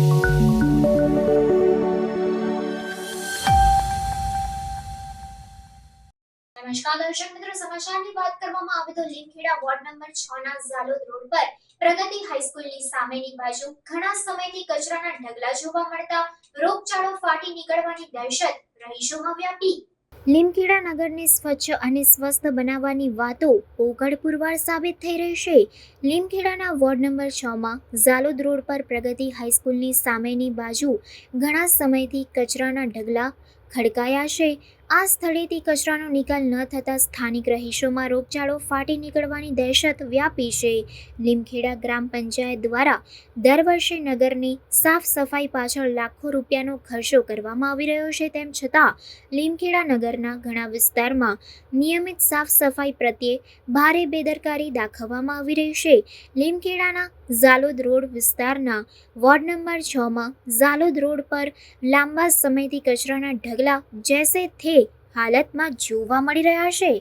નમસ્કાર દર્શક મિત્રો, સમાચારની વાત કરવામાં આવે તો લીમખેડા વોર્ડ નંબર 6 ના ઝાલોદ રોડ પર પ્રગતિ હાઈસ્કૂલની સામેની બાજુ ઘણા સમયથી કચરાના ઢગલા જોવા મળતા રોગચાળો ફાટી નીકળવાની દહેશત રહીશોમાં વ્યાપી. લીમખેડા નગરને સ્વચ્છ અને સ્વસ્થ બનાવવાની વાતો પોકળ પુરવાર સાબિત થઈ રહી છે. લીમખેડાના વોર્ડ નંબર 6 માં ઝાલોદ રોડ પર પ્રગતિ હાઈસ્કૂલની સામેની બાજુ ઘણા સમયથી કચરાના ઢગલા ખડકાયા છે. આ સ્થળેથી કચરાનો નિકાલ ન થતાં સ્થાનિક રહીશોમાં રોગચાળો ફાટી નીકળવાની દહેશત વ્યાપી છે. લીમખેડા ગ્રામ પંચાયત દ્વારા દર વર્ષે નગરની સાફ સફાઈ પાછળ લાખો રૂપિયાનો ખર્ચો કરવામાં આવી રહ્યો છે. તેમ છતાં લીમખેડા નગરના ઘણા વિસ્તારમાં નિયમિત સાફ સફાઈ પ્રત્યે ભારે બેદરકારી દાખવવામાં આવી રહી છે. લીમખેડાના ઝાલોદ રોડ વિસ્તારના વોર્ડ નંબર 6 માં ઝાલોદ રોડ પર લાંબા સમયથી કચરાના ઢગલા જૈસે થે હાલતમાં જોવા મળી રહ્યા છે.